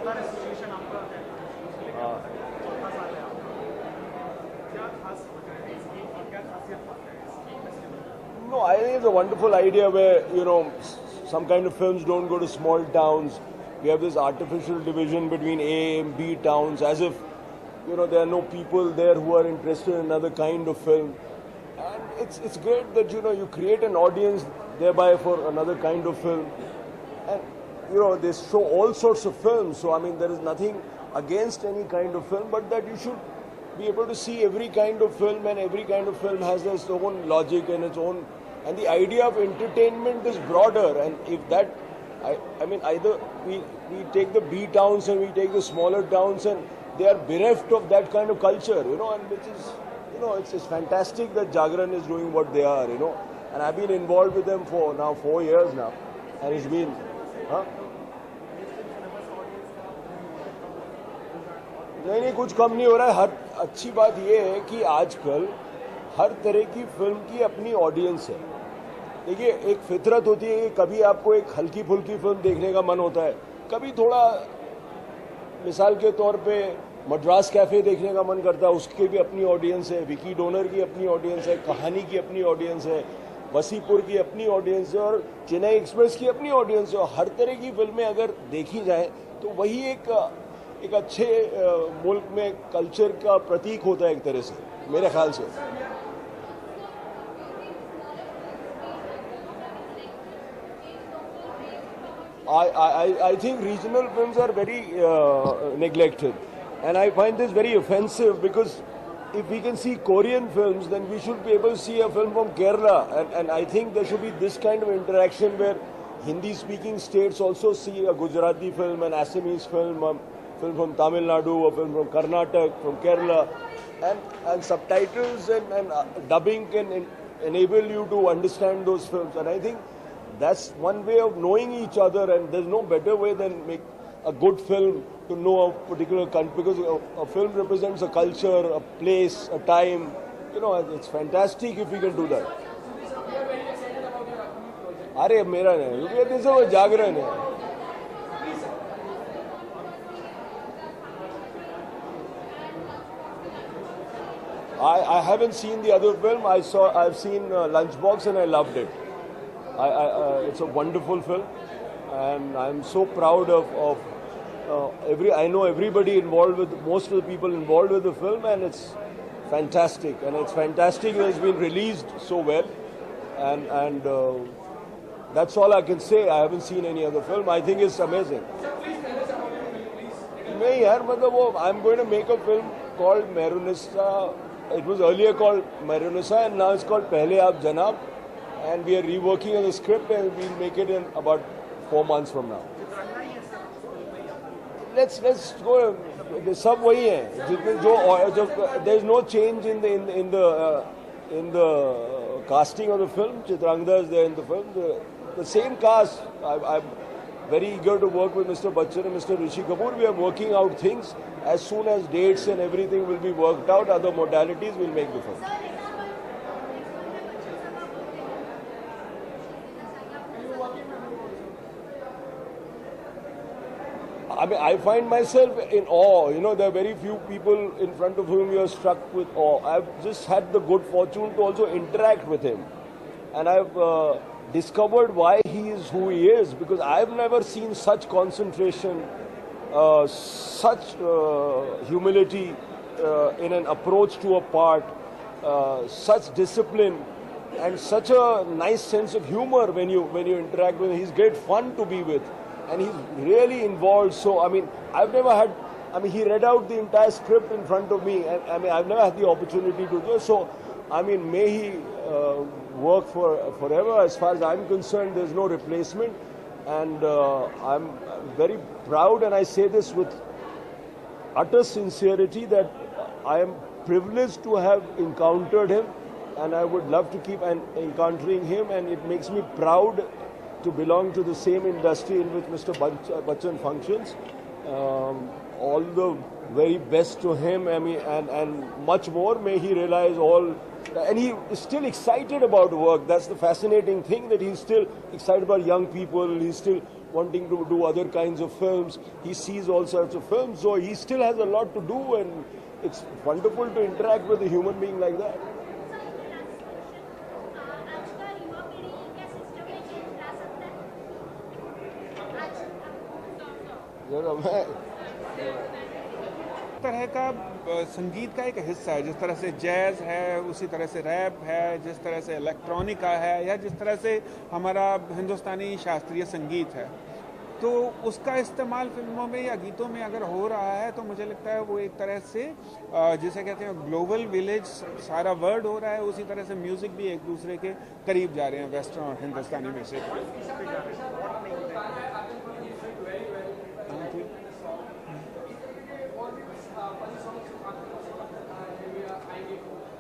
No, I think it's a wonderful idea where, some kind of films don't go to small towns. We have this artificial division between A and B towns as if, there are no people there who are interested in another kind of film. And it's great that, you create an audience thereby for another kind of film. And, they show all sorts of films. So, there is nothing against any kind of film, but that you should be able to see every kind of film, and every kind of film has its own logic and its own. And the idea of entertainment is broader. And if that, either we take the B towns and we take the smaller towns, and they are bereft of that kind of culture, and which is, it's fantastic that Jagran is doing what they are, And I've been involved with them for now 4 years now. And it's been, नहीं कुछ कम नहीं हो रहा है. हर अच्छी बात ये है कि आजकल हर तरह की फिल्म की अपनी ऑडियंस है. देखिए, एक फितरत होती है कि कभी आपको एक हल्की फुल्की फिल्म देखने का मन होता है, कभी थोड़ा मिसाल के तौर पे मद्रास कैफे देखने का मन करता है, उसकी भी अपनी ऑडियंस है, विकी डोनर की अपनी ऑडियंस है, कहानी की अपनी ऑडियंस है, वसीपुर की अपनी ऑडियंस है और चेन्नई एक्सप्रेस की अपनी ऑडियंस है. और हर तरह की फिल्में अगर देखी जाए तो वही एक अच्छे मुल्क में कल्चर का प्रतीक होता है एक तरह से, मेरे ख्याल से. I think regional films are very neglected, and I find this very offensive because if we can see Korean films, then we should be able to see a film from Kerala, and I think there should be this kind of interaction where Hindi-speaking states also see a Gujarati film, an Assamese film, a film from Tamil Nadu, a film from Karnataka, from Kerala, and subtitles and dubbing can enable you to understand those films, and I think that's one way of knowing each other, and there's no better way than make a good film to know a particular country, because a film represents a culture, a place, a time. It's fantastic if we can do that. अरे मेरा नहीं, क्योंकि this is वो जागरण है. I haven't seen the other film. I've seen Lunchbox and I loved it. It's a wonderful film, and I'm so proud of I know everybody involved with, most of the people involved with the film, and it's fantastic. And it's fantastic that it's been released so well, and that's all I can say. I haven't seen any other film. I think it's amazing. नहीं यार, मतलब I'm going to make a film called Mehrunissa. It was earlier called Mehrunissa, and now it's called Pehle Aap Janab. And we are reworking on the script, and we'll make it in about 4 months from now. Let's go. सब वही है. जो there's no change in the casting of the film. Chitrangada is there in the film. The same cast. I'm very eager to work with Mr. Bachchan and Mr. Rishi Kapoor. We are working out things. As soon as dates and everything will be worked out, other modalities, we'll make the film. I find myself in awe. There are very few people in front of whom you are struck with awe. I've just had the good fortune to also interact with him. And I've discovered why he is who he is, because I've never seen such concentration, such humility in an approach to a part, such discipline, and such a nice sense of humor when you interact with him. He's great fun to be with. And he's really involved. So, I've never had, he read out the entire script in front of me. And, I've never had the opportunity to do so. May he work forever. As far as I'm concerned, there's no replacement. And I'm very proud, and I say this with utter sincerity, that I am privileged to have encountered him. And I would love to keep encountering him. And it makes me proud to belong to the same industry in which Mr. Bachchan functions. All the very best to him, and much more. May he realize all, and he is still excited about work. That's the fascinating thing, that he's still excited about young people. He's still wanting to do other kinds of films. He sees all sorts of films, so he still has a lot to do, and it's wonderful to interact with a human being like that. तरह का संगीत का एक हिस्सा है, जिस तरह से जैज़ है, उसी तरह से रैप है, जिस तरह से इलेक्ट्रॉनिका है, या जिस तरह से हमारा हिंदुस्तानी शास्त्रीय संगीत है, तो उसका इस्तेमाल फिल्मों में या गीतों में अगर हो रहा है तो मुझे लगता है वो एक तरह से जिसे कहते हैं ग्लोबल विलेज सारा वर्ड हो रहा है, उसी तरह से म्यूज़िक भी एक दूसरे के करीब जा रहे हैं वेस्टर्न और हिंदुस्तानी में से।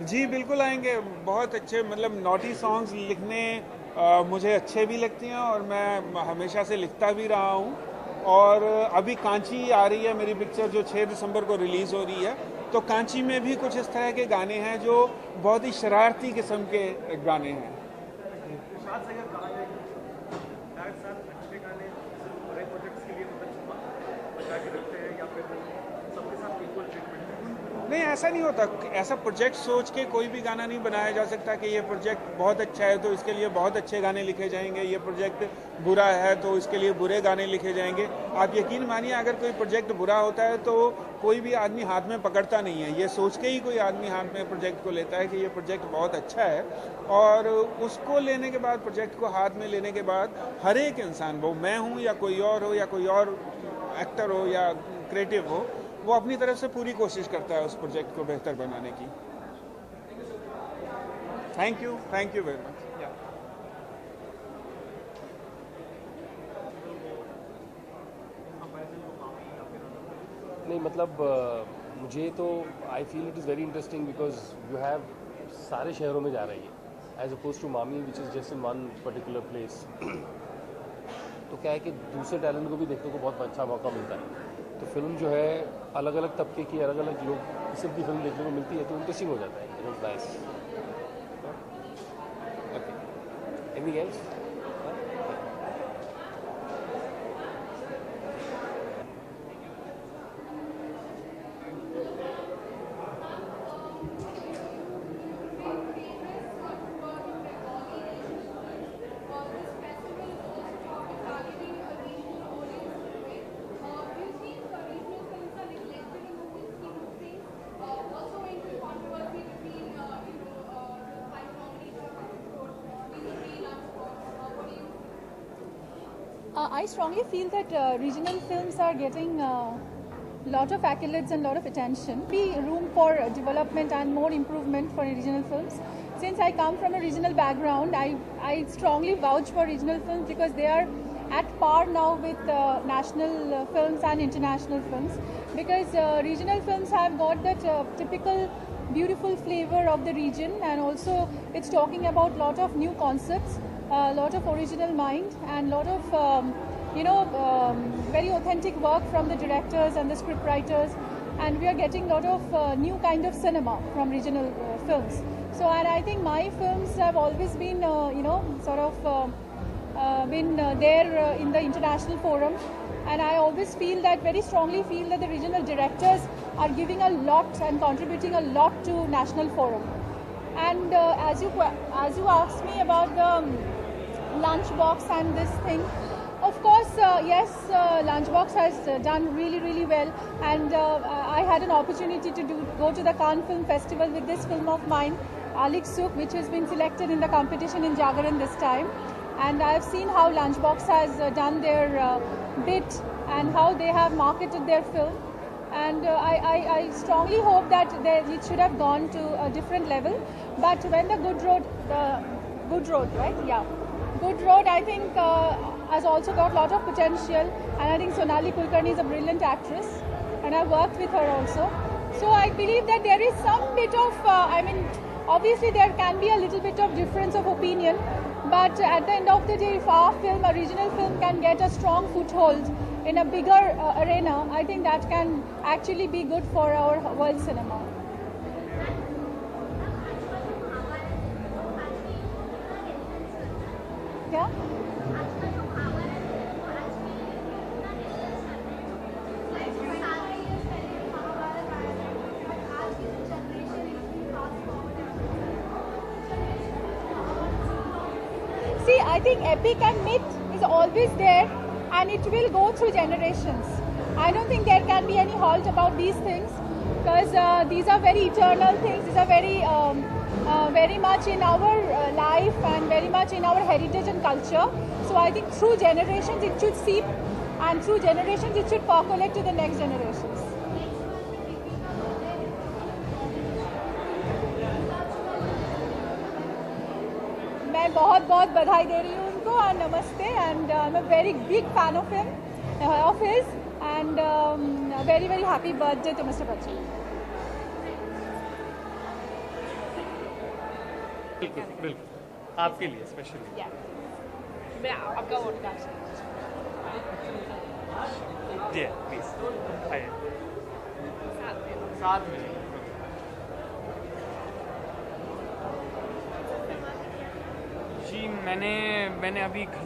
जी बिल्कुल आएंगे, बहुत अच्छे, मतलब नॉटी सॉन्ग्स लिखने मुझे अच्छे भी लगते हैं और मैं हमेशा से लिखता भी रहा हूँ। और अभी कांची आ रही है मेरी पिक्चर, जो 6 दिसंबर को रिलीज़ हो रही है, तो कांची में भी कुछ इस तरह के गाने हैं जो बहुत ही शरारती किस्म के गाने हैं। नहीं, ऐसा नहीं होता। ऐसा प्रोजेक्ट सोच के कोई भी गाना नहीं बनाया जा सकता कि ये प्रोजेक्ट बहुत अच्छा है तो इसके लिए बहुत अच्छे गाने लिखे जाएंगे, ये प्रोजेक्ट बुरा है तो इसके लिए बुरे गाने लिखे जाएंगे। आप यकीन मानिए, अगर कोई प्रोजेक्ट बुरा होता है तो कोई भी आदमी हाथ में पकड़ता नहीं है, ये सोच के ही कोई आदमी हाथ में प्रोजेक्ट को लेता है कि ये प्रोजेक्ट बहुत अच्छा है। और उसको लेने के बाद, प्रोजेक्ट को हाथ में लेने के बाद, हर एक इंसान, वो मैं हूँ या कोई और हो या कोई और एक्टर हो या क्रिएटिव हो, वो अपनी तरफ से पूरी कोशिश करता है उस प्रोजेक्ट को बेहतर बनाने की। Thank you very much. नहीं, मतलब मुझे तो I feel it is very interesting because you have सारे शहरों में जा रही है एज अपोज टू मामी which is just in one particular place. तो क्या है कि दूसरे टैलेंट को भी देखने को बहुत अच्छा मौका मिलता है। तो फिल्म जो है अलग अलग तबके की, अलग अलग लोग किस्म की फिल्म देखने को मिलती है, तो इंटरेस्टिंग हो जाता है। It nice. Okay, anything else? I strongly feel that regional films are getting lot of accolades and lot of attention. Be room for development and more improvement for regional films. Since I come from a regional background, I strongly vouch for regional films because they are at par now with national films and international films. Because regional films have got that typical beautiful flavor of the region, and also it's talking about lot of new concepts, a lot of original mind, and lot of very authentic work from the directors and the script writers, and we are getting a lot of new kind of cinema from regional films. So, and I think my films have always been been there in the international forum, and I always feel that, very strongly feel that the regional directors are giving a lot and contributing a lot to national forum. And as you asked me about the Lunchbox and this thing, of course, yes, Lunchbox has done really well, and I had an opportunity to go to the Cannes Film Festival with this film of mine, Alik Sukh, which has been selected in the competition in Jagaran this time. And I have seen how Lunchbox has done their bit and how they have marketed their film. And I strongly hope that it should have gone to a different level. But when the Good Road, right? Yeah. Good Road, I think, has also got a lot of potential. And I think Sonali Kulkarni is a brilliant actress. And I've worked with her also. So I believe that there is some bit of, obviously there can be a little bit of difference of opinion. But at the end of the day, if our film, a regional film, can get a strong foothold in a bigger arena, I think that can actually be good for our world cinema. Yeah? I think epic and myth is always there, and it will go through generations. I don't think there can be any halt about these things, because these are very eternal things. These are very much in our life and very much in our heritage and culture. So I think through generations it should seep, and through generations it should percolate to the next generations. मैं बहुत बहुत बधाई दे रही हूँ उनको, and नमस्ते, and I'm a very big fan of him, of his, and a very very happy birthday to Mr. Bachchan. बिल्कुल बिल्कुल आपके लिए स्पेशली Yeah. मैं आपका वोट कास्ट जी प्लीज आइए साथ में साथ में जी मैंने अभी